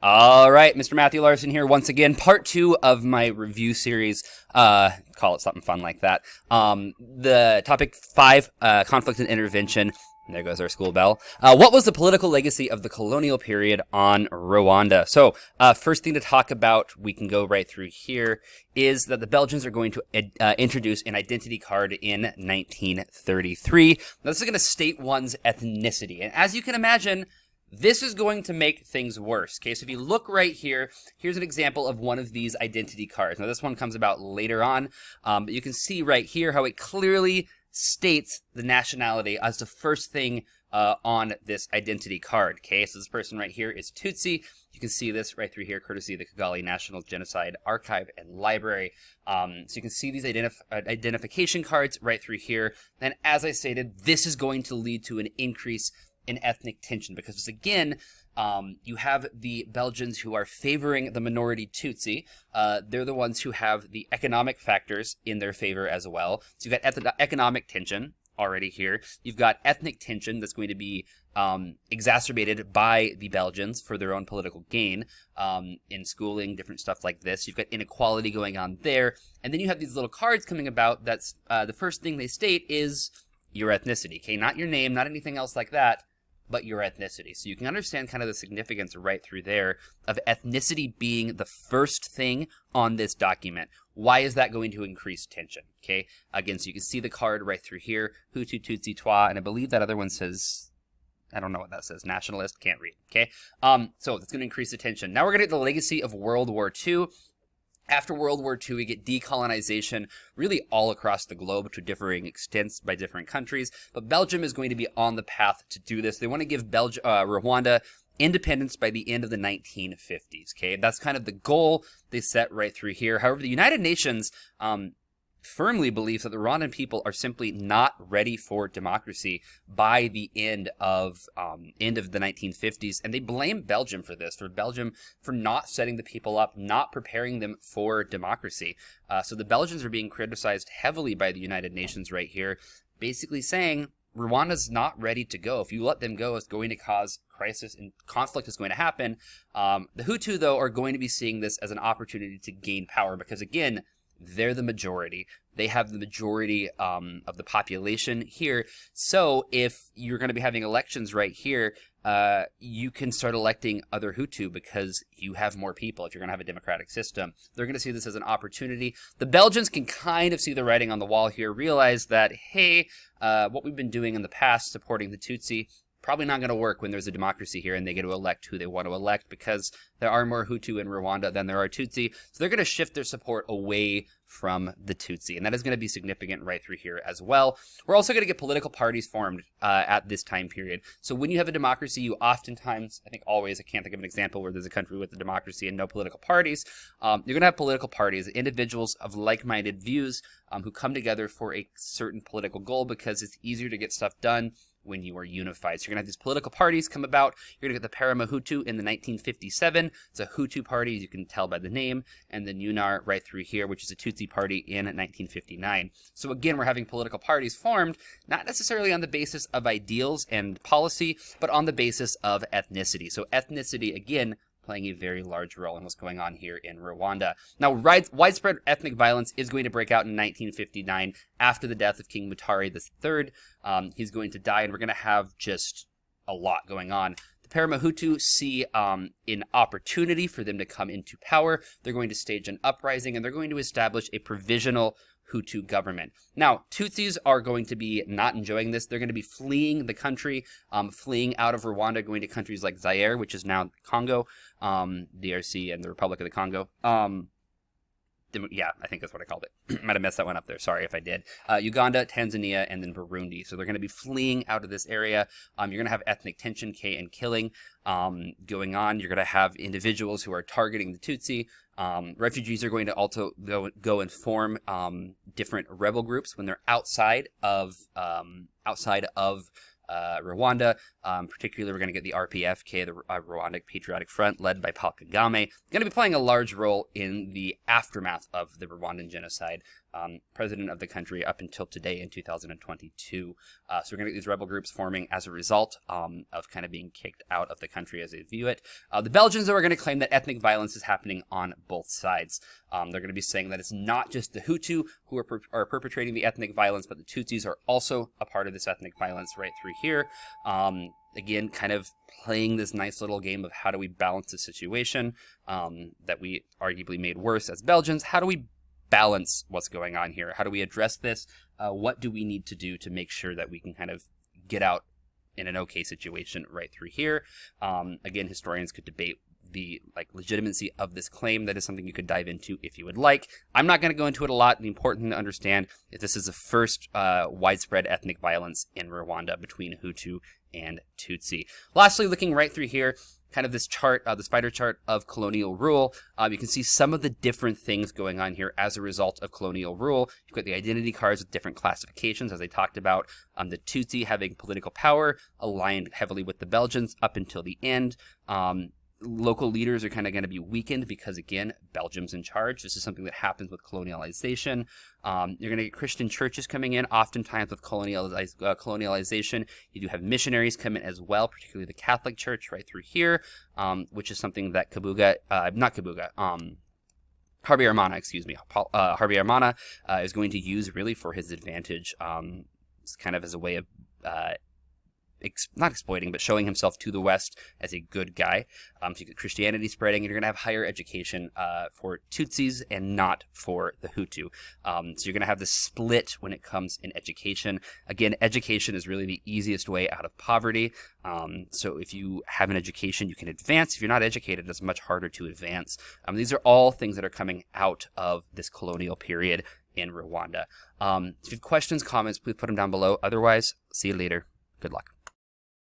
All right, Mr. Matthew Larson here once again, part 2 of my review series. Call it something fun like that. The topic 5, conflict and intervention. There goes our school bell. What was the political legacy of the colonial period on Rwanda? So, first thing to talk about, we can go right through here, is that the Belgians are going to introduce an identity card in 1933. Now, this is going to state one's ethnicity. And as you can imagine, this is going to make things worse. Okay, so if you look right here, here's an example of one of these identity cards. Now, this one comes about later on, but you can see right here how it clearly states the nationality as the first thing on this identity card. Okay, so this person right here is Tutsi. You can see this right through here, courtesy of the Kigali National Genocide Archive and Library. So you can see these identification cards right through here. And as I stated, this is going to lead to an increase in ethnic tension, because again, you have the Belgians who are favoring the minority Tutsi. They're the ones who have the economic factors in their favor as well. So you've got economic tension already here. You've got ethnic tension that's going to be exacerbated by the Belgians for their own political gain in schooling, different stuff like this. You've got inequality going on there. And then you have these little cards coming about that's the first thing they state is your ethnicity. Okay, not your name, not anything else like that, but your ethnicity. So you can understand kind of the significance right through there of ethnicity being the first thing on this document. Why is that going to increase tension? Okay, again, so you can see the card right through here, Hutu, Tutsi, Twa, and I believe that other one says, I don't know what that says, nationalist, can't read, okay? So that's going to increase the tension. Now we're going to get the legacy of World War II. After World War II, we get decolonization really all across the globe to differing extents by different countries. But Belgium is going to be on the path to do this. They want to give Rwanda independence by the end of the 1950s. Okay, that's kind of the goal they set right through here. However, the United Nations firmly believes that the Rwandan people are simply not ready for democracy by the end of the 1950s, and they blame Belgium for this, for not setting the people up, not preparing them for democracy. So the Belgians are being criticized heavily by the United Nations right here, basically saying Rwanda's not ready to go. If you let them go, it's going to cause crisis and conflict is going to happen. The Hutu, though, are going to be seeing this as an opportunity to gain power because, again, they're the majority. They have the majority of the population here. So if you're going to be having elections right here, you can start electing other Hutu because you have more people. If you're going to have a democratic system, they're going to see this as an opportunity. The Belgians can kind of see the writing on the wall here, realize that, hey, what we've been doing in the past, supporting the Tutsi, probably not going to work when there's a democracy here and they get to elect who they want to elect because there are more Hutu in Rwanda than there are Tutsi. So they're going to shift their support away from the Tutsi. And that is going to be significant right through here as well. We're also going to get political parties formed at this time period. So when you have a democracy, you oftentimes, I think always, I can't think of an example where there's a country with a democracy and no political parties. You're going to have political parties, individuals of like-minded views who come together for a certain political goal because it's easier to get stuff done when you are unified. So you're going to have these political parties come about. You're going to get the Paramahutu in the 1957. It's a Hutu party, as you can tell by the name, and then UNAR right through here, which is a Tutsi party in 1959. So again, we're having political parties formed, not necessarily on the basis of ideals and policy, but on the basis of ethnicity. So ethnicity, again, playing a very large role in what's going on here in Rwanda. Now, widespread ethnic violence is going to break out in 1959 after the death of King Mutare III. He's going to die, and we're going to have just a lot going on. The Paramahutu see an opportunity for them to come into power. They're going to stage an uprising, and they're going to establish a provisional Hutu government. Now, Tutsis are going to be not enjoying this. They're going to be fleeing the country, fleeing out of Rwanda, going to countries like Zaire, which is now Congo, DRC, and the Republic of the Congo. Yeah, I think that's what I called it. Might have messed that one up there. Sorry if I did. Uganda, Tanzania, and then Burundi. So they're going to be fleeing out of this area. You're going to have ethnic tension, and killing going on. You're going to have individuals who are targeting the Tutsi. Refugees are going to also go and form different rebel groups when they're outside of Rwanda. Particularly, we're going to get the RPF, the Rwandan Patriotic Front, led by Paul Kagame, going to be playing a large role in the aftermath of the Rwandan genocide president of the country up until today in 2022. So we're going to get these rebel groups forming as a result of kind of being kicked out of the country as they view it. The Belgians are going to claim that ethnic violence is happening on both sides. They're going to be saying that it's not just the Hutu who are perpetrating the ethnic violence, but the Tutsis are also a part of this ethnic violence right through here. Again, kind of playing this nice little game of how do we balance the situation that we arguably made worse as Belgians. How do we balance what's going on here? How do we address this? What do we need to do to make sure that we can kind of get out in an okay situation right through here? Again, historians could debate the legitimacy of this claim. That is something you could dive into if you would like. I'm not going to go into it a lot. The important thing to understand is this is the first widespread ethnic violence in Rwanda between Hutu and Tutsi. Lastly, looking right through here, kind of this chart, the spider chart of colonial rule. You can see some of the different things going on here as a result of colonial rule. You've got the identity cards with different classifications, as I talked about. The Tutsi having political power aligned heavily with the Belgians up until the end. Local leaders are kind of going to be weakened because, again, Belgium's in charge. This is something that happens with colonialization. You're going to get Christian churches coming in, oftentimes with colonialization. You do have missionaries come in as well, particularly the Catholic Church right through here, which is something that Harvey-Armana is going to use really for his advantage. It's kind of as a way of not exploiting, but showing himself to the West as a good guy. So you get Christianity spreading, and you're going to have higher education for Tutsis and not for the Hutu. So you're going to have this split when it comes in education. Again, education is really the easiest way out of poverty. So if you have an education, you can advance. If you're not educated, it's much harder to advance. These are all things that are coming out of this colonial period in Rwanda. If you have questions, comments, please put them down below. Otherwise, see you later. Good luck.